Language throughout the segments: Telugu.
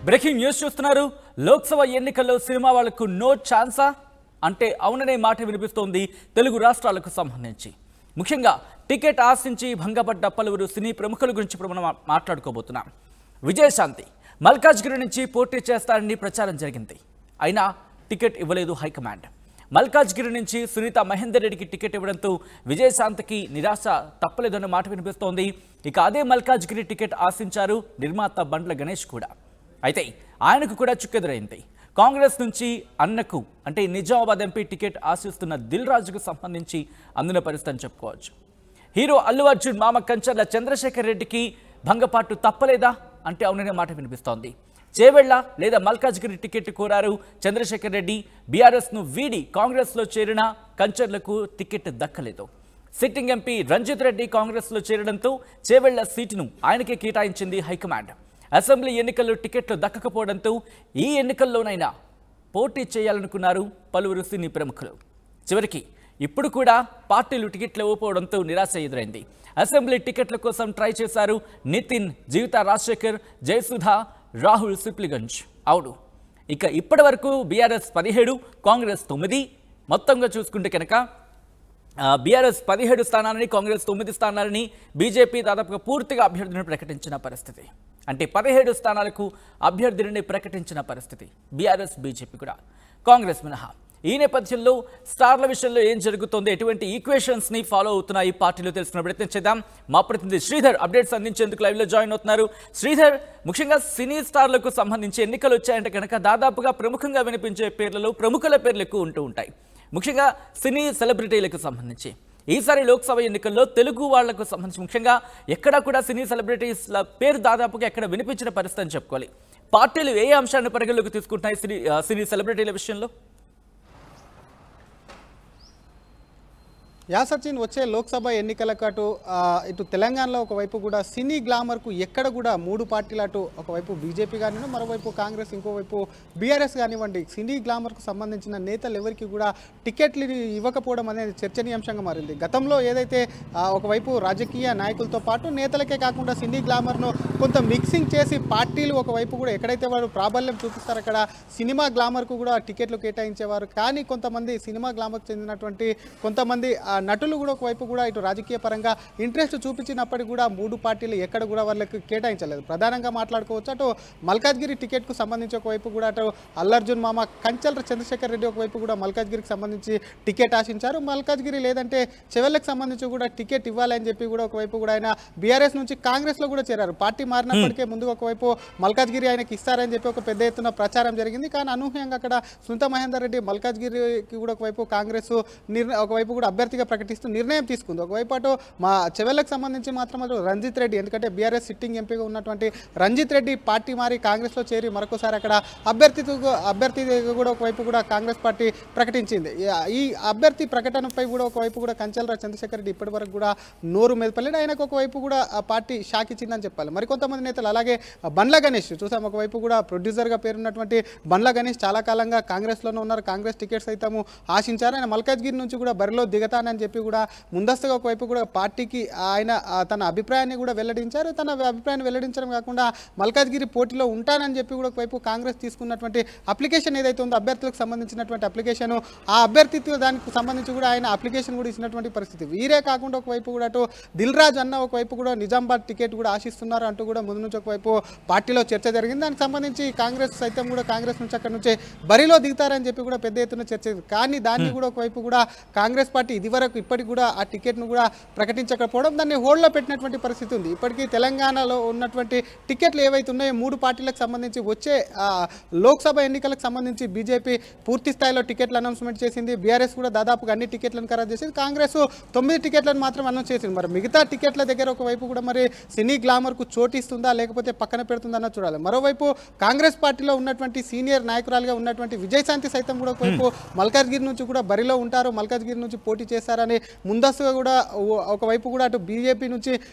బ్రేకింగ్ న్యూస్ చూస్తున్నారు. లోక్సభ ఎన్నికల్లో సినిమా వాళ్లకు నో ఛాన్సా అంటే అవుననే మాట వినిపిస్తోంది తెలుగు రాష్ట్రాలకు సంబంధించి. ముఖ్యంగా టికెట్ ఆశించి భంగపడ్డ పలువురు సినీ ప్రముఖుల గురించి ఇప్పుడు మనం మాట్లాడుకోబోతున్నాం. విజయశాంతి మల్కాజ్గిరి నుంచి పోటీ చేస్తారని ప్రచారం జరిగింది. అయినా టికెట్ ఇవ్వలేదు హైకమాండ్. మల్కాజ్గిరి నుంచి సునీత మహేందర్ రెడ్డికి టికెట్ ఇవ్వడంతో విజయశాంతికి నిరాశ తప్పలేదన్న మాట వినిపిస్తోంది. ఇక అదే మల్కాజ్గిరి టికెట్ ఆశించారు నిర్మాత బండ్ల గణేష్ కూడా. అయితే ఆయనకు కూడా చుక్కెదురైంది. కాంగ్రెస్ నుంచి అన్నకు అంటే నిజామాబాద్ ఎంపీ టికెట్ ఆశిస్తున్న దిల్ రాజుకు సంబంధించి అందిన పరిస్థితి అని చెప్పుకోవచ్చు. హీరో అల్లు అర్జున్ మామ కంచర్ల చంద్రశేఖర్ రెడ్డికి భంగపాటు తప్పలేదా అంటే అవుననే మాట వినిపిస్తోంది. చేవెళ్ల లేదా మల్కాజ్గిరి టికెట్ కోరారు చంద్రశేఖర్ రెడ్డి. బీఆర్ఎస్ను వీడి కాంగ్రెస్లో చేరిన కంచర్లకు టికెట్ దక్కలేదు. సిట్టింగ్ ఎంపీ రంజిత్ రెడ్డి కాంగ్రెస్లో చేరడంతో చేవెళ్ల సీటును ఆయనకే కేటాయించింది హైకమాండ్. అసెంబ్లీ ఎన్నికల్లో టికెట్లు దక్కకపోవడంతో ఈ ఎన్నికల్లోనైనా పోటీ చేయాలనుకున్నారు పలువురు సినీ ప్రముఖులు. చివరికి ఇప్పుడు కూడా పార్టీలు టికెట్లు ఇవ్వకపోవడంతో నిరాశ ఎదురైంది. అసెంబ్లీ టికెట్ల కోసం ట్రై చేశారు నితిన్, జీవిత రాజశేఖర్, జయసుధ, రాహుల్ సిప్లిగంజ్. అవును, ఇక ఇప్పటి వరకు బీఆర్ఎస్ 17, కాంగ్రెస్ 9. మొత్తంగా చూసుకుంటే కనుక బీఆర్ఎస్ 17 స్థానాలని, కాంగ్రెస్ 9 స్థానాలని, బీజేపీ దాదాపుగా పూర్తిగా అభ్యర్థులను ప్రకటించిన పరిస్థితి. అంటే 17 స్థానాలకు అభ్యర్థులని ప్రకటించిన పరిస్థితి బీఆర్ఎస్, బీజేపీ కూడా, కాంగ్రెస్ మినహా. ఈ నేపథ్యంలో స్టార్ల విషయంలో ఏం జరుగుతుందో, ఎటువంటి ఈక్వేషన్స్ ని ఫాలో అవుతున్నాయి పార్టీలో తెలుసుకునే ప్రయత్నం చేద్దాం. మా ప్రతినిధి శ్రీధర్ అప్డేట్స్ అందించేందుకు లైవ్ లో జాయిన్ అవుతున్నారు. శ్రీధర్, ముఖ్యంగా సినీ స్టార్లకు సంబంధించి ఎన్నికలు వచ్చాయంటే కనుక దాదాపుగా ప్రముఖంగా వినిపించే పేర్లలో ప్రముఖుల పేర్లు ఎక్కువ ఉంటూ ఉంటాయి, ముఖ్యంగా సినీ సెలబ్రిటీలకు సంబంధించి. ఈసారి లోక్సభ ఎన్నికల్లో తెలుగు వాళ్లకు సంబంధించి ముఖ్యంగా ఎక్కడా కూడా సినీ సెలబ్రిటీస్ల పేరు దాదాపుగా ఎక్కడ వినిపించిన పరిస్థితి అని చెప్పుకోవాలి. పార్టీలు ఏ అంశాన్ని పరిగణలోకి తీసుకుంటున్నాయి సినీ సెలబ్రిటీల విషయంలో? సచిన్, వచ్చే లోక్సభ ఎన్నికలకు ఇటు తెలంగాణలో ఒకవైపు కూడా సినీ గ్లామర్కు ఎక్కడ కూడా మూడు పార్టీలు, అటు ఒకవైపు బీజేపీ కానివ్వండి, మరోవైపు కాంగ్రెస్, ఇంకోవైపు బీఆర్ఎస్ కానివ్వండి, సినీ గ్లామర్కు సంబంధించిన నేతలు ఎవరికి కూడా టికెట్లు ఇవ్వకపోవడం అనేది చర్చనీయాంశంగా మారింది. గతంలో ఏదైతే ఒకవైపు రాజకీయ నాయకులతో పాటు నేతలకే కాకుండా సినీ గ్లామర్ను కొంత మిక్సింగ్ చేసి పార్టీలు ఒకవైపు కూడా ఎక్కడైతే వారు ప్రాబల్యం చూపిస్తారు అక్కడ సినిమా గ్లామర్కు కూడా టికెట్లు కేటాయించేవారు. కానీ కొంతమంది సినిమా గ్లామర్కు చెందినటువంటి కొంతమంది నటులు కూడా ఒకవైపు కూడా ఇటు రాజకీయ పరంగా ఇంట్రెస్ట్ చూపించినప్పటికీ కూడా మూడు పార్టీలు ఎక్కడ కూడా వాళ్ళకి కేటాయించలేదు. ప్రధానంగా మాట్లాడుకోవచ్చు, అటు మల్కాజ్గిరి టికెట్కు సంబంధించి ఒకవైపు కూడా అటు అల్లు అర్జున్ మామ కంచర్ల చంద్రశేఖర్ రెడ్డి ఒకవైపు కూడా మల్కాజ్గిరికి సంబంధించి టికెట్ ఆశించారు. మల్కాజ్గిరి లేదంటే చెవెళ్ళకి సంబంధించి కూడా టికెట్ ఇవ్వాలని చెప్పి కూడా ఒకవైపు కూడా ఆయన బీఆర్ఎస్ నుంచి కాంగ్రెస్లో కూడా చేరారు. పార్టీ మారినప్పటికే ముందు ఒకవైపు మల్కాజ్గిరి ఆయనకి ఇస్తారని చెప్పి ఒక పెద్ద ఎత్తున ప్రచారం జరిగింది. కానీ అనూహ్యంగా అక్కడ సునీత మహేందర్ రెడ్డి మల్కాజ్గిరికి కూడా ఒకవైపు కాంగ్రెస్ ఒకవైపు కూడా అభ్యర్థిగా ప్రకటిస్తూ నిర్ణయం తీసుకుంది. ఒకవైపు అటు మా చెవెళ్ళకు సంబంధించి మాత్రం అటు రంజిత్ రెడ్డి, ఎందుకంటే బీఆర్ఎస్ సిట్టింగ్ ఎంపీగా ఉన్నటువంటి రంజిత్ రెడ్డి పార్టీ మారి కాంగ్రెస్లో చేరి మరొకసారి అక్కడ అభ్యర్థి కూడా ఒకవైపు కూడా కాంగ్రెస్ పార్టీ ప్రకటించింది. ఈ అభ్యర్థి ప్రకటనపై కూడా ఒకవైపు కూడా కంచర్ల చంద్రశేఖర్ రెడ్డి ఇప్పటి వరకు కూడా నోరు మెదపలేడు. ఆయనకు ఒకవైపు కూడా పార్టీ షాక్ ఇచ్చిందని చెప్పాలి. మరికొంతమంది నేతలు, అలాగే బండ్ల గణేష్ చూసాం, ఒకవైపు కూడా ప్రొడ్యూసర్గా పేరున్నటువంటి బండ్ల గణేష్ చాలా కాలంగా కాంగ్రెస్లోనే ఉన్నారు. కాంగ్రెస్ టికెట్స్ అయితే ఆశించారు. ఆయన మల్కాజ్గిరి నుంచి కూడా బరిలో దిగతానని చెప్పి కూడా ముందస్తుగా ఒకవైపు కూడా పార్టీకి ఆయన తన అభిప్రాయాన్ని కూడా వెల్లడించారు. తన అభిప్రాయాన్ని వెల్లడించడం కాకుండా మల్కాజ్గిరి పోటీలో ఉంటానని చెప్పి కూడా ఒకవైపు కాంగ్రెస్ తీసుకున్నటువంటి అప్లికేషన్ ఏదైతే ఉందో అభ్యర్థులకు సంబంధించినటువంటి అప్లికేషన్, ఆ అభ్యర్థిత్వ దానికి సంబంధించి కూడా ఆయన అప్లికేషన్ కూడా ఇచ్చినటువంటి పరిస్థితి. వీరే కాకుండా ఒకవైపు కూడా అటు దిల్ రాజు అన్న ఒకవైపు కూడా నిజామాబాద్ టికెట్ కూడా ఆశిస్తున్నారు అంటూ కూడా ముందు నుంచి ఒకవైపు పార్టీలో చర్చ జరిగింది. దానికి సంబంధించి కాంగ్రెస్ సైతం కూడా కాంగ్రెస్ నుంచి అక్కడ నుంచే బరిలో దిగుతారని చెప్పి కూడా పెద్ద ఎత్తున చర్చ. కానీ దాన్ని కూడా ఒకవైపు కూడా కాంగ్రెస్ పార్టీ ఇదివరకు ఇప్పటికి కూడా ఆ టికెట్ను కూడా ప్రకటించకపోవడం, దాన్ని హోల్డ్లో పెట్టినటువంటి పరిస్థితి ఉంది. ఇప్పటికీ తెలంగాణలో ఉన్నటువంటి టికెట్లు ఏవైతే ఉన్నాయో మూడు పార్టీలకు సంబంధించి వచ్చే లోక్సభ ఎన్నికలకు సంబంధించి బీజేపీ పూర్తి స్థాయిలో టికెట్లు అనౌన్స్మెంట్ చేసింది. బీఆర్ఎస్ కూడా దాదాపుగా అన్ని టికెట్లను ఖరారు చేసింది. కాంగ్రెస్ 9 టికెట్లను మాత్రం అనౌన్స్ చేసింది. మరి మిగతా టికెట్ల దగ్గర ఒకవైపు కూడా మరి సినీ గ్లామర్కు చోటిస్తుందా లేకపోతే పక్కన పెడుతుందన్న చూడాలి. మరోవైపు కాంగ్రెస్ పార్టీలో ఉన్నటువంటి సీనియర్ నాయకురాలుగా ఉన్నటువంటి విజయశాంతి సైతం కూడా ఒకవైపు మల్కాజ్గిరి నుంచి కూడా బరిలో ఉంటారు, మల్కాజ్గిరి నుంచి పోటీ చేస్తారు చేస్తారని ముందస్తుగా కూడా ఒకవైపు కూడా అటు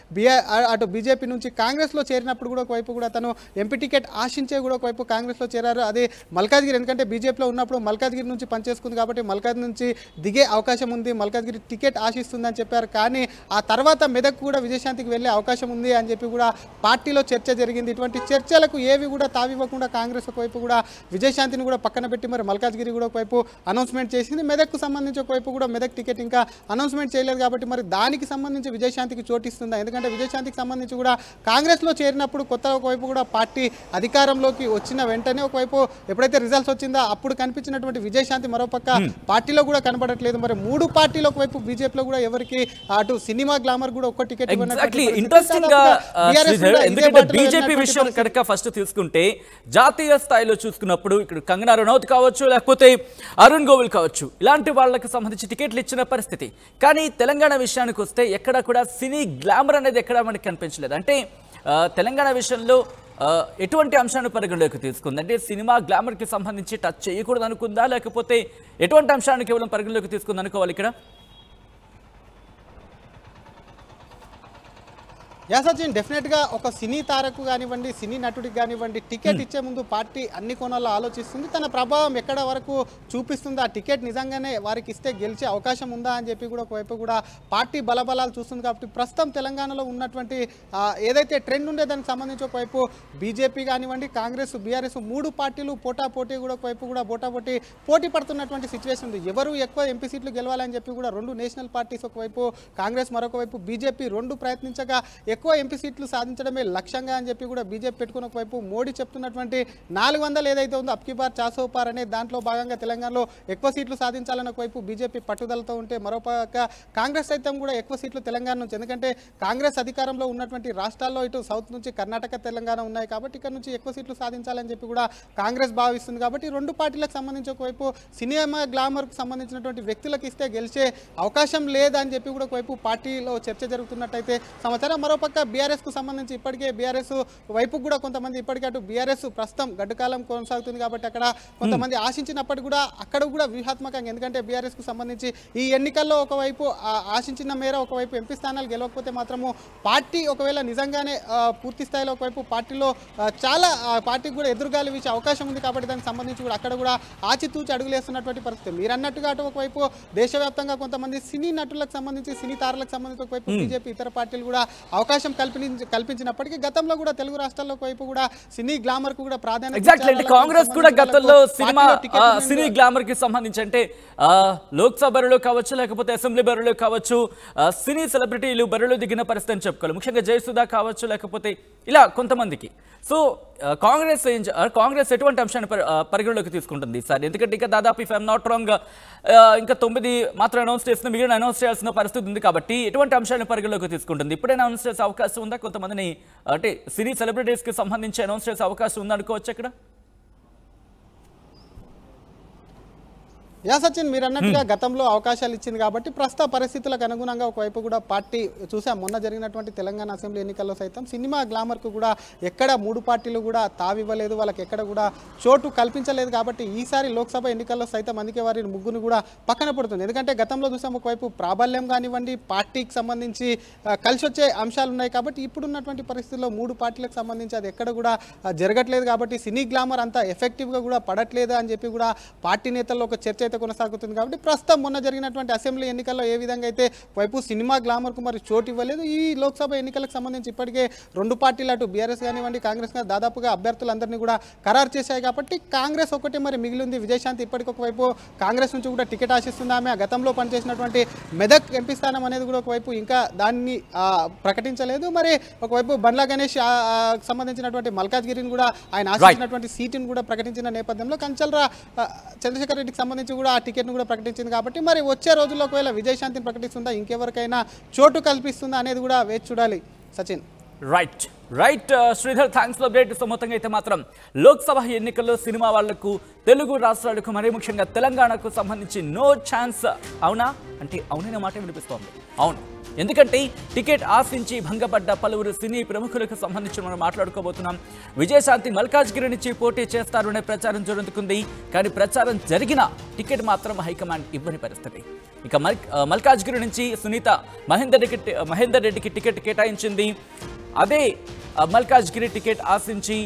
బీజేపీ నుంచి కాంగ్రెస్లో చేరినప్పుడు కూడా ఒకవైపు కూడా తను ఎంపీ టికెట్ ఆశించే కూడా ఒకవైపు కాంగ్రెస్లో చేరారు. అది మల్కాజ్గిరి, ఎందుకంటే బీజేపీలో ఉన్నప్పుడు మల్కాజ్గిరి నుంచి పనిచేసుకుంది కాబట్టి మల్కాజ్గిరి నుంచి దిగే అవకాశం ఉంది, మల్కాజ్గిరి టికెట్ ఆశిస్తుందని చెప్పారు. కానీ ఆ తర్వాత మెదక్ కూడా విజయశాంతికి వెళ్ళే అవకాశం ఉంది అని చెప్పి కూడా పార్టీలో చర్చ జరిగింది. ఇటువంటి చర్చలకు ఏవి కూడా తావివ్వకుండా కాంగ్రెస్ ఒకవైపు కూడా విజయశాంతిని కూడా పక్కన పెట్టి మరి మల్కాజ్గిరి కూడా ఒకవైపు అనౌన్స్మెంట్ చేసింది. మెదక్కు సంబంధించి ఒకవైపు కూడా మెదక్ టికెట్ ఇంకా అనౌన్స్మెంట్ చేయలేదు కాబట్టి మరి దానికి సంబంధించి విజయశాంతికి చోటిస్తుందా? ఎందుకంటే విజయశాంతికి సంబంధించి కూడా కాంగ్రెస్లో చేరినప్పుడు కొత్త ఒకవైపు కూడా పార్టీ అధికారంలోకి వచ్చిన వెంటనే ఒకవైపు ఎప్పుడైతే రిజల్ట్స్ వచ్చిందో అప్పుడు కనిపించినటువంటి విజయశాంతి మరోపక్క పార్టీలో కూడా కనబడట్లేదు. మరి మూడు పార్టీలు ఒకవైపు బీజేపీలో కూడా ఎవరికి అటు సినిమా గ్లామర్ కూడా ఒక్క టికెట్ ఇంట్రెస్టింగ్ గా ఎందుకంటే బీజేపీ విషయం కనుక ఫస్ట్ తీసుకుంటే జాతీయ స్థాయిలో చూసుకున్నప్పుడు ఇక్కడ కంగనా రనౌత్ కావచ్చు, లేకపోతే అరుణ్ గోవిల్ కావచ్చు, ఇలాంటి వాళ్ళకి సంబంధించి టికెట్లు ఇచ్చిన పరిస్థితి. కానీ తెలంగాణ విషయానికి వస్తే ఎక్కడ కూడా సినీ గ్లామర్ అనేది ఎక్కడ మనకి కనిపించలేదు. అంటే తెలంగాణ విషయంలో ఎటువంటి అంశాన్ని పరిగణలోకి తీసుకుంది? అంటే సినిమా గ్లామర్కి సంబంధించి టచ్ చేయకూడదు అనుకుందా, లేకపోతే ఎటువంటి అంశాన్ని కేవలం పరిగణలోకి తీసుకుంది అనుకోవాలి ఇక్కడ? సచిన్, డెఫినెట్గా ఒక సినీ తారకు కానివ్వండి, సినీ నటుడికి కానివ్వండి, టికెట్ ఇచ్చే ముందు పార్టీ అన్ని కోణాల్లో ఆలోచిస్తుంది. తన ప్రభావం ఎక్కడ వరకు చూపిస్తుంది, ఆ టికెట్ నిజంగానే వారికి ఇస్తే గెలిచే అవకాశం ఉందా అని చెప్పి కూడా ఒకవైపు కూడా పార్టీ బలబలాలు చూస్తుంది. కాబట్టి ప్రస్తుతం తెలంగాణలో ఉన్నటువంటి ఏదైతే ట్రెండ్ ఉండే దానికి సంబంధించి ఒకవైపు బీజేపీ కానివ్వండి, కాంగ్రెస్, బీఆర్ఎస్ మూడు పార్టీలు పోటాపోటీ కూడా ఒకవైపు కూడా పోటీ పడుతున్నటువంటి సిచ్యువేషన్ ఉంది. ఎవరు ఎక్కువ ఎంపీ సీట్లు గెలవాలని చెప్పి కూడా రెండు నేషనల్ పార్టీస్ ఒకవైపు కాంగ్రెస్, మరొక వైపు బీజేపీ రెండు ప్రయత్నించగా ఎక్కువ ఎంపీ సీట్లు సాధించడమే లక్ష్యంగా అని చెప్పి కూడా బీజేపీ పెట్టుకున్న ఒకవైపు మోడీ చెప్తున్నటువంటి 400 ఏదైతే ఉందో అబ్కి బార్ 400 పార్ అనే దాంట్లో భాగంగా తెలంగాణలో ఎక్కువ సీట్లు సాధించాలని ఒకవైపు బీజేపీ పట్టుదలతో ఉంటే, మరోపక్క కాంగ్రెస్ సైతం కూడా ఎక్కువ సీట్లు తెలంగాణ నుంచి, ఎందుకంటే కాంగ్రెస్ అధికారంలో ఉన్నటువంటి రాష్ట్రాల్లో ఇటు సౌత్ నుంచి కర్ణాటక, తెలంగాణ ఉన్నాయి కాబట్టి ఇక్కడ నుంచి ఎక్కువ సీట్లు సాధించాలని చెప్పి కూడా కాంగ్రెస్ భావిస్తుంది. కాబట్టి రెండు పార్టీలకు సంబంధించి ఒకవైపు సినిమా గ్లామర్కు సంబంధించినటువంటి వ్యక్తులకు ఇస్తే గెలిచే అవకాశం లేదని చెప్పి కూడా ఒకవైపు పార్టీలో చర్చ జరుగుతున్నట్టయితే సమాచారం. మరోపక్క బీఆర్ఎస్కు సంబంధించి ఇప్పటికే బీఆర్ఎస్ వైపు కూడా కొంతమంది ఇప్పటికే అటు బీఆర్ఎస్ ప్రస్తుతం గడ్డుకాలం కొనసాగుతుంది కాబట్టి అక్కడ కొంతమంది ఆశించినప్పటికీ కూడా అక్కడ కూడా వ్యూహాత్మకంగా, ఎందుకంటే బీఆర్ఎస్కు సంబంధించి ఈ ఎన్నికల్లో ఒకవైపు ఆశించిన మేర ఒకవైపు ఎంపీ స్థానాలు గెలవకపోతే మాత్రము పార్టీ ఒకవేళ నిజంగానే పూర్తి స్థాయిలో ఒకవైపు పార్టీలో చాలా పార్టీకి కూడా ఎదురుగాలి వీచే అవకాశం ఉంది. కాబట్టి దానికి సంబంధించి కూడా అక్కడ కూడా ఆచితూచి అడుగులేస్తున్నటువంటి పరిస్థితి. మీరు అన్నట్టుగా అటు ఒకవైపు దేశవ్యాప్తంగా కొంతమంది సినీ నటులకు సంబంధించి, సినీ తారలకు సంబంధించి ఒకవైపు బీజేపీ ఇతర పార్టీలు కూడా అవకాశం కల్పించినప్పటికీ గతంలో కూడా తెలుగు రాష్ట్రాల్లో వైపు కూడా సినీ గ్లామర్ కు కూడా ప్రాధాన్యత, కాంగ్రెస్ కూడా గతంలో సినీ గ్లామర్ కి సంబంధించి అంటే లోక్సభ బరిలో కావచ్చు, లేకపోతే అసెంబ్లీ బరిలో కావచ్చు, సినీ సెలబ్రిటీలు బరిలో దిగిన పరిస్థితి అని చెప్పుకోవాలి. ముఖ్యంగా జయసుధా కావచ్చు, లేకపోతే ఇలా కొంతమందికి. సో కాంగ్రెస్ ఎటువంటి అంశాన్ని పరిగణలోకి తీసుకుంటుంది ఈసారి? ఎందుకంటే ఇంకా దాదాపు ఇఫ్ ఐఎమ్ నాట్ రాంగ్ ఇంకా 9 మాత్రం అనౌన్స్ చేసిన, మిగిలిన అనౌన్స్ చేయాల్సిన పరిస్థితి ఉంది. కాబట్టి ఎటువంటి అంశాన్ని పరిగణలోకి తీసుకుంటుంది? ఇప్పుడైనా అనౌన్స్ చేసే అవకాశం ఉందా? కొంతమందిని అంటే సినీ సెలబ్రిటీస్కి సంబంధించి అనౌన్స్ చేసే అవకాశం ఉందనుకోవచ్చు ఇక్కడ? సచిన్, మీరు అన్నట్టుగా గతంలో అవకాశాలు ఇచ్చింది కాబట్టి ప్రస్తుత పరిస్థితులకు అనుగుణంగా ఒకవైపు కూడా పార్టీ చూసాం. మొన్న జరిగినటువంటి తెలంగాణ అసెంబ్లీ ఎన్నికల్లో సైతం సినిమా గ్లామర్కు కూడా ఎక్కడ మూడు పార్టీలు కూడా తావివ్వలేదు, వాళ్ళకి ఎక్కడ కూడా చోటు కల్పించలేదు. కాబట్టి ఈసారి లోక్సభ ఎన్నికల్లో సైతం అందుకే వారి ముగ్గురు కూడా పక్కన పడుతుంది. ఎందుకంటే గతంలో చూసాం ఒకవైపు ప్రాబల్యం కానివ్వండి, పార్టీకి సంబంధించి కలిసి వచ్చే అంశాలు ఉన్నాయి. కాబట్టి ఇప్పుడున్నటువంటి పరిస్థితుల్లో మూడు పార్టీలకు సంబంధించి అది ఎక్కడ కూడా జరగట్లేదు. కాబట్టి సినీ గ్లామర్ అంతా ఎఫెక్టివ్గా కూడా పడట్లేదు అని చెప్పి కూడా పార్టీ నేతల్లో ఒక చర్చ కొనసాగుతుంది. కాబట్టి ప్రస్తుతం మొన్న జరిగినటువంటి అసెంబ్లీ ఎన్నికల్లో ఏ విధంగా అయితే వైపు సినిమా గ్లామర్కు మరి చోటు ఇవ్వలేదు, ఈ లోక్సభ ఎన్నికలకు సంబంధించి ఇప్పటికే రెండు పార్టీలు అటు బీఆర్ఎస్ కానివ్వండి, కాంగ్రెస్ దాదాపుగా అభ్యర్థులందరినీ కూడా ఖరారు చేశాయి. కాబట్టి కాంగ్రెస్ ఒకటే మరి మిగిలింది. విజయశాంతి ఇప్పటికొకవైపు కాంగ్రెస్ నుంచి కూడా టికెట్ ఆశిస్తుంది. ఆమె గతంలో పనిచేసినటువంటి మెదక్ ఎంపీ స్థానం అనేది కూడా ఒకవైపు ఇంకా దాన్ని ప్రకటించలేదు. మరి ఒకవైపు బండ్ల గణేష్ సంబంధించినటువంటి మల్కాజ్గిరిని కూడా ఆయన ఆశించినటువంటి సీటును కూడా ప్రకటించిన నేపథ్యంలో కంచల్రా చంద్రశేఖర్ రెడ్డికి సంబంధించి కూడా ఆ టికెట్ను కూడా ప్రకటించింది. కాబట్టి మరి వచ్చే రోజుల్లో ఒకవేళ విజయశాంతిని ప్రకటిస్తుందా, ఇంకెవరికైనా చోటు కల్పిస్తుందా అనేది కూడా వేచి చూడాలి. Sachin. Right. Right Sridhar, thanks for update. So మొత్తంగా అయితే మాత్రం లోక్సభ ఎన్నికల్లో సినిమా వాళ్లకు, తెలుగు రాష్ట్రాలకు, మరీ ముఖ్యంగా తెలంగాణకు సంబంధించి నో ఛాన్స్. అవునా అంటే అవునైన మాట వినిపిస్తోంది. అవును, ఎందుకంటే టికెట్ ఆశించి భంగపడ్డ పలువురు సినీ ప్రముఖులకు సంబంధించి మనం మాట్లాడుకోబోతున్నాం. విజయశాంతి మల్కాజ్గిరి నుంచి పోటీ చేస్తారు అనే ప్రచారం జరుగుతుంది. కానీ ప్రచారం జరిగిన టికెట్ మాత్రం హైకమాండ్ ఇవ్వని పరిస్థితి. ఇక మల్కాజ్గిరి నుంచి సునీత మహేందర్ రెడ్డికి టికెట్ కేటాయించింది. అదే మల్కాజ్గిరి టికెట్ ఆశించి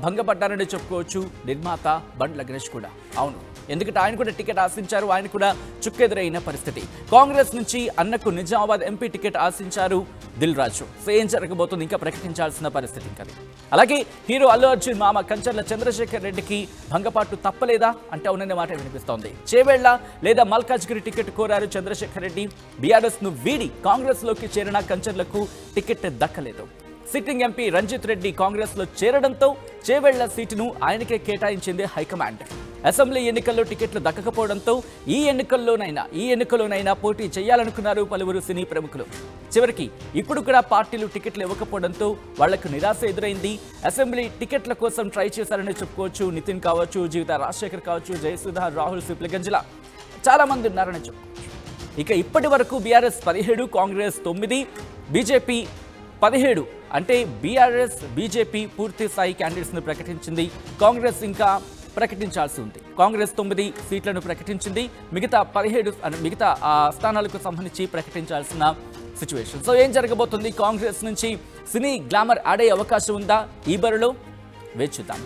భంగపడ్డారని చెప్పుకోవచ్చు నిర్మాత బండ్ల గణేష్ కూడా. అవును, ఎందుకంటే ఆయన కూడా టికెట్ ఆశించారు, ఆయన కూడా చుక్కెదురైన పరిస్థితి. కాంగ్రెస్ నుంచి అన్నకు నిజామాబాద్ ఎంపీ టికెట్ ఆశించారు దిల్ రాజు. సో ఏం జరగబోతుంది ఇంకా ప్రకటించాల్సిన పరిస్థితి ఇంకా. అలాగే హీరో అల్లు అర్జున్ మామ కంచర్ల చంద్రశేఖర్ రెడ్డికి భంగపాటు తప్పలేదా అంటే అవుననే మాట వినిపిస్తోంది. చేవేళ్ల లేదా మల్కాజ్గిరి టికెట్ కోరారు చంద్రశేఖర్ రెడ్డి. బీఆర్ఎస్ ను వీడి కాంగ్రెస్ లోకి చేరిన కంచర్లకు టికెట్ దక్కలేదు. సిట్టింగ్ ఎంపీ రంజిత్ రెడ్డి కాంగ్రెస్ లో చేరడంతో చేవేళ్ల సీటును ఆయనకే కేటాయించింది హైకమాండ్. అసెంబ్లీ ఎన్నికల్లో టికెట్లు దక్కకపోవడంతో ఈ ఎన్నికల్లోనైనా పోటీ చేయాలనుకున్నారు పలువురు సినీ ప్రముఖులు. చివరికి ఇప్పుడు కూడా పార్టీలు టికెట్లు ఇవ్వకపోవడంతో వాళ్లకు నిరాశ ఎదురైంది. అసెంబ్లీ టికెట్ల కోసం ట్రై చేశారని చెప్పుకోవచ్చు. నితిన్ కావచ్చు, జీవిత రాజశేఖర్ కావచ్చు, జయసుధ, రాహుల్ సిప్లిగంజ్ల చాలా మంది ఉన్నారని చెప్పుకోవచ్చు. ఇక ఇప్పటి వరకు బీఆర్ఎస్ 17, కాంగ్రెస్ 9, బీజేపీ 17. అంటే బీఆర్ఎస్, బీజేపీ పూర్తి స్థాయి క్యాండిడేట్స్ను ప్రకటించింది. కాంగ్రెస్ ఇంకా ప్రకటించాల్సి ఉంది. కాంగ్రెస్ 9 సీట్లను ప్రకటించింది. మిగతా 17 స్థానాలకు సంబంధించి ప్రకటించాల్సిన సిచ్యువేషన్. సో ఏం జరగబోతుంది? కాంగ్రెస్ నుంచి సినీ గ్లామర్ ఆడే అవకాశం ఉందా ఈ బరిలో? వేచి చూద్దాం.